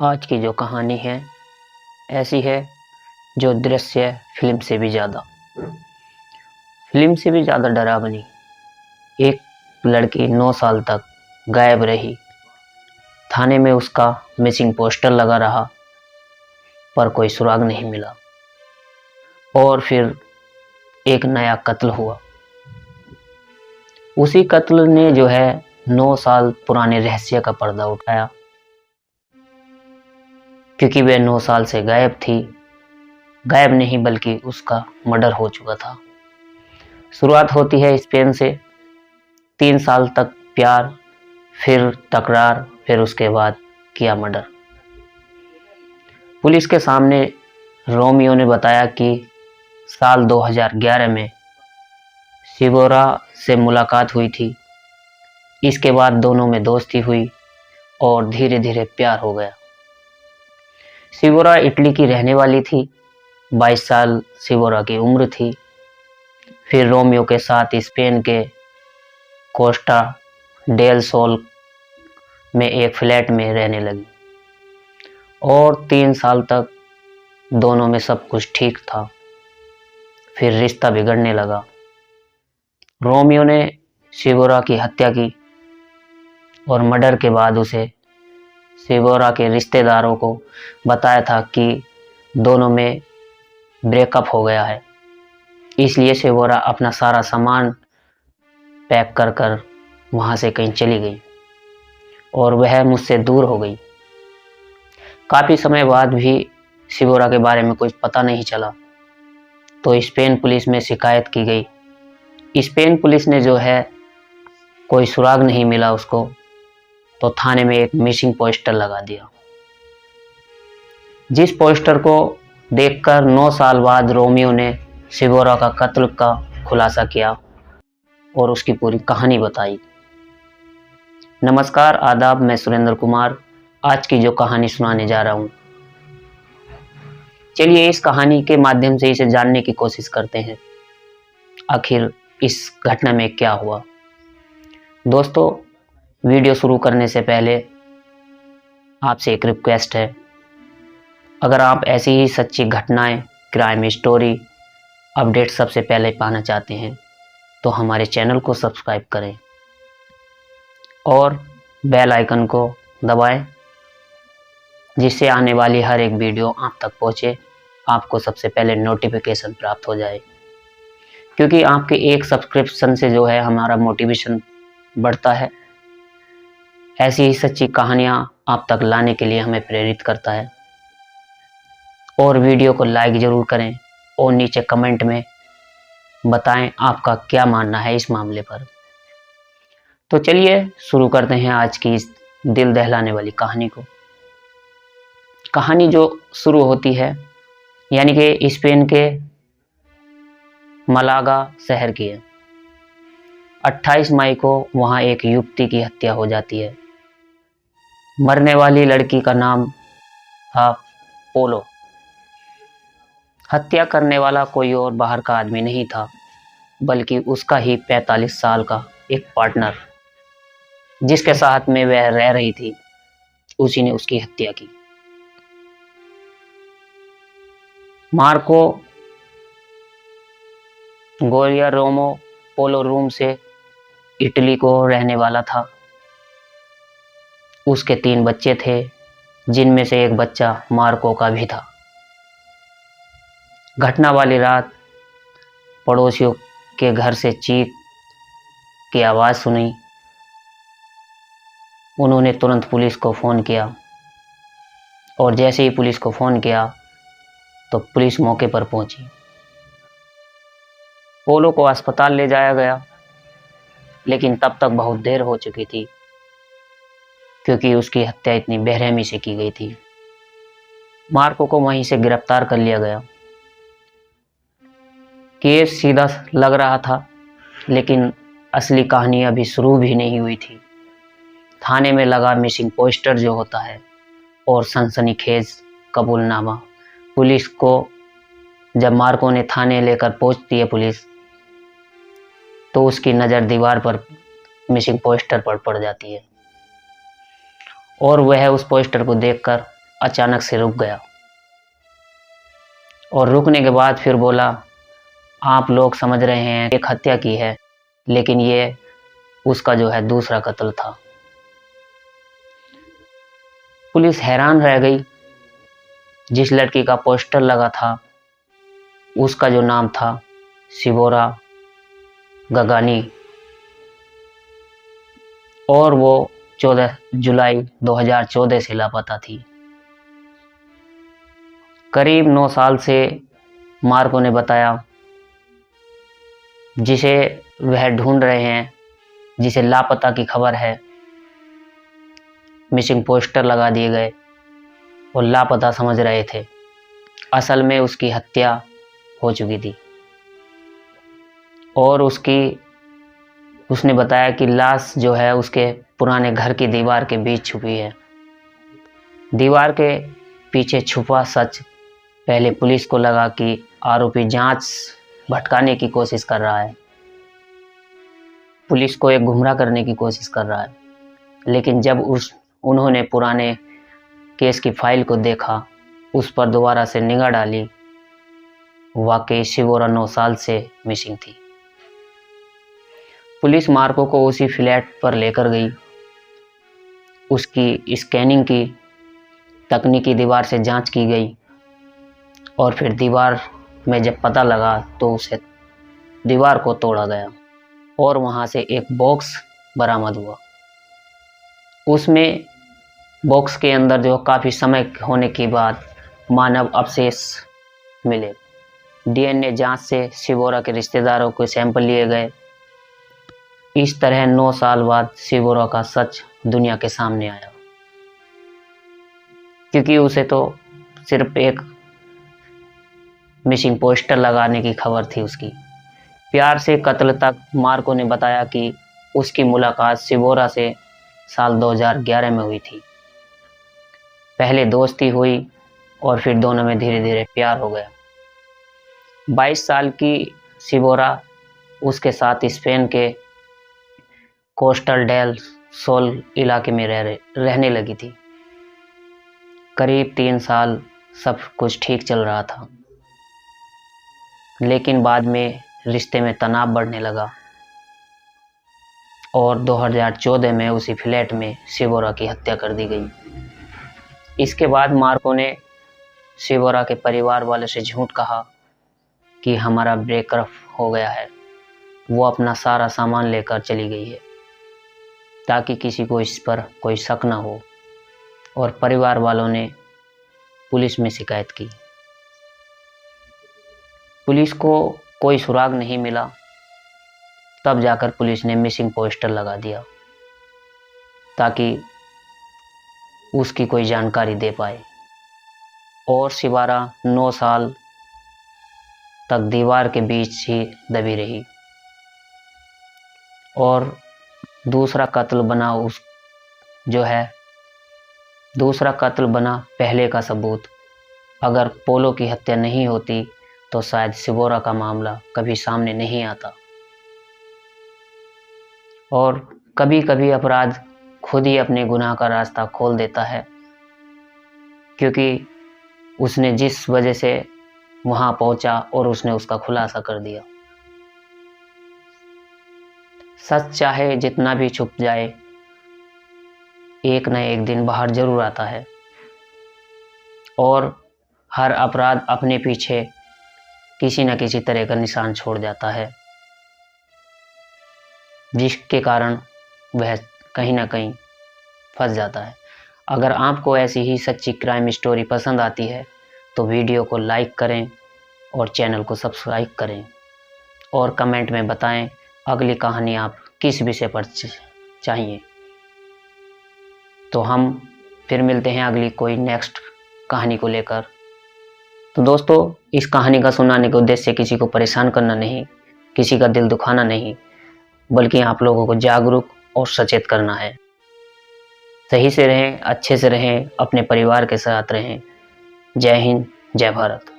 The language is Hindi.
आज की जो कहानी है ऐसी है जो दृश्य फिल्म से भी ज़्यादा डरावनी। एक लड़की 9 साल तक गायब रही। थाने में उसका मिसिंग पोस्टर लगा रहा पर कोई सुराग नहीं मिला। और फिर एक नया कत्ल हुआ। उसी कत्ल ने जो है 9 साल पुराने रहस्य का पर्दा उठाया, क्योंकि वह 9 साल से गायब थी। गायब नहीं बल्कि उसका मर्डर हो चुका था। शुरुआत होती है स्पेन से। 3 साल तक प्यार, फिर तकरार, फिर उसके बाद किया मर्डर। पुलिस के सामने रोमियो ने बताया कि साल 2011 में सिबोरा से मुलाकात हुई थी। इसके बाद दोनों में दोस्ती हुई और धीरे धीरे प्यार हो गया। सिबोरा इटली की रहने वाली थी। 22 साल सिबोरा की उम्र थी। फिर रोमियो के साथ स्पेन के कोस्टा डेल सोल में एक फ्लैट में रहने लगी और 3 साल तक दोनों में सब कुछ ठीक था। फिर रिश्ता बिगड़ने लगा। रोमियो ने सिबोरा की हत्या की और मर्डर के बाद उसे सिबोरा के रिश्तेदारों को बताया था कि दोनों में ब्रेकअप हो गया है। इसलिए सिबोरा अपना सारा सामान पैक कर कर वहाँ से कहीं चली गई और वह मुझसे दूर हो गई। काफ़ी समय बाद भी सिबोरा के बारे में कुछ पता नहीं चला, तो स्पेन पुलिस में शिकायत की गई। स्पेन पुलिस ने जो है कोई सुराग नहीं मिला उसको, तो थाने में एक मिसिंग पोस्टर लगा दिया। जिस पोस्टर को देखकर 9 साल बाद रोमियो ने सिबोरा का कत्ल का खुलासा किया और उसकी पूरी कहानी बताई। नमस्कार, आदाब, मैं सुरेंद्र कुमार आज की जो कहानी सुनाने जा रहा हूँ। चलिए इस कहानी के माध्यम से इसे जानने की कोशिश करते हैं, आखिर इस घटना में क्या हुआ। दोस्तों, वीडियो शुरू करने से पहले आपसे एक रिक्वेस्ट है, अगर आप ऐसी ही सच्ची घटनाएं, क्राइम स्टोरी, अपडेट सबसे पहले पाना चाहते हैं तो हमारे चैनल को सब्सक्राइब करें और बेल आइकन को दबाएं, जिससे आने वाली हर एक वीडियो आप तक पहुंचे, आपको सबसे पहले नोटिफिकेशन प्राप्त हो जाए। क्योंकि आपके एक सब्सक्रिप्शन से जो है हमारा मोटिवेशन बढ़ता है। ऐसी ही सच्ची कहानियां आप तक लाने के लिए हमें प्रेरित करता है। और वीडियो को लाइक ज़रूर करें और नीचे कमेंट में बताएं आपका क्या मानना है इस मामले पर। तो चलिए शुरू करते हैं आज की इस दिल दहलाने वाली कहानी को। कहानी जो शुरू होती है यानी कि स्पेन के मलागा शहर की है। 28 मई को वहाँ एक युवती की हत्या हो जाती है। मरने वाली लड़की का नाम था पोलो। हत्या करने वाला कोई और बाहर का आदमी नहीं था, बल्कि उसका ही 45 साल का एक पार्टनर, जिसके साथ में वह रह रही थी, उसी ने उसकी हत्या की। मार्को गोरिया रोमो पोलो रूम से इटली को रहने वाला था। उसके 3 बच्चे थे, जिनमें से एक बच्चा मार्को का भी था। घटना वाली रात पड़ोसियों के घर से चीख की आवाज़ सुनी। उन्होंने तुरंत पुलिस को फ़ोन किया और जैसे ही पुलिस को फ़ोन किया तो पुलिस मौके पर पहुंची। पोलो को अस्पताल ले जाया गया, लेकिन तब तक बहुत देर हो चुकी थी, क्योंकि उसकी हत्या इतनी बेरहमी से की गई थी। मार्को को वहीं से गिरफ्तार कर लिया गया। केस सीधा लग रहा था, लेकिन असली कहानी अभी शुरू भी नहीं हुई थी। थाने में लगा मिसिंग पोस्टर जो होता है और सनसनीखेज कबूलनामा। पुलिस को जब मार्को ने थाने लेकर पहुंचती है पुलिस, तो उसकी नज़र दीवार पर मिसिंग पोस्टर पर पड़ जाती है और वह उस पोस्टर को देखकर अचानक से रुक गया और रुकने के बाद फिर बोला, आप लोग समझ रहे हैं एक हत्या की है, लेकिन ये उसका जो है दूसरा कत्ल था। पुलिस हैरान रह गई। जिस लड़की का पोस्टर लगा था उसका जो नाम था सिबोरा गगानी, और वो 14 जुलाई 2014 से लापता थी। करीब 9 साल से मार्को ने बताया जिसे वह ढूंढ रहे हैं, जिसे लापता की खबर है, मिसिंग पोस्टर लगा दिए गए और लापता समझ रहे थे, असल में उसकी हत्या हो चुकी थी। और उसने बताया कि लाश जो है उसके पुराने घर की दीवार के बीच छुपी है। दीवार के पीछे छुपा सच पहले पुलिस को लगा कि आरोपी जांच भटकाने की कोशिश कर रहा है, पुलिस को एक गुमराह करने की कोशिश कर रहा है। लेकिन जब उन्होंने पुराने केस की फाइल को देखा, उस पर दोबारा से निगाह डाली, वाकई सिबोरा 9 साल से मिसिंग थी। पुलिस मार्को को उसी फ्लैट पर लेकर गई, उसकी स्कैनिंग की, तकनीकी दीवार से जांच की गई और फिर दीवार में जब पता लगा तो उसे दीवार को तोड़ा गया और वहां से एक बॉक्स बरामद हुआ। उसमें बॉक्स के अंदर जो काफ़ी समय होने के बाद मानव अवशेष मिले। डीएनए जांच से सिबोरा के रिश्तेदारों के सैंपल लिए गए। इस तरह 9 साल बाद सिबोरा का सच दुनिया के सामने आया, क्योंकि उसे तो सिर्फ एक मिसिंग पोस्टर लगाने की खबर थी उसकी। प्यार से कत्ल तक मार्को ने बताया कि उसकी मुलाकात सिबोरा से साल 2011 में हुई थी। पहले दोस्ती हुई और फिर दोनों में धीरे धीरे प्यार हो गया। 22 साल की सिबोरा उसके साथ स्पेन के कोस्टल डेल सोल इलाके में रहने लगी थी। करीब 3 साल सब कुछ ठीक चल रहा था, लेकिन बाद में रिश्ते में तनाव बढ़ने लगा और 2014 में उसी फ्लैट में सिबोरा की हत्या कर दी गई। इसके बाद मार्को ने सिबोरा के परिवार वालों से झूठ कहा कि हमारा ब्रेकअप हो गया है। वो अपना सारा सामान लेकर चली गई है ताकि किसी को इस पर कोई शक ना हो, और परिवार वालों ने पुलिस में शिकायत की। पुलिस को कोई सुराग नहीं मिला। तब जाकर पुलिस ने मिसिंग पोस्टर लगा दिया ताकि उसकी कोई जानकारी दे पाए। और सिबोरा 9 साल तक दीवार के बीच ही दबी रही और दूसरा कत्ल बना पहले का सबूत। अगर पोलो की हत्या नहीं होती तो शायद सिबोरा का मामला कभी सामने नहीं आता। और कभी कभी अपराध खुद ही अपने गुनाह का रास्ता खोल देता है, क्योंकि उसने जिस वजह से वहां पहुंचा और उसने उसका खुलासा कर दिया। सच चाहे जितना भी छुप जाए, एक न एक दिन बाहर जरूर आता है और हर अपराध अपने पीछे किसी न किसी तरह का निशान छोड़ जाता है, जिसके कारण वह कहीं ना कहीं फंस जाता है। अगर आपको ऐसी ही सच्ची क्राइम स्टोरी पसंद आती है तो वीडियो को लाइक करें और चैनल को सब्सक्राइब करें और कमेंट में बताएं अगली कहानी आप किस विषय पर चाहिए। तो हम फिर मिलते हैं अगली कोई नेक्स्ट कहानी को लेकर। तो दोस्तों, इस कहानी का सुनाने के उद्देश्य किसी को परेशान करना नहीं, किसी का दिल दुखाना नहीं, बल्कि आप लोगों को जागरूक और सचेत करना है। सही से रहें, अच्छे से रहें, अपने परिवार के साथ रहें। जय हिंद, जय भारत।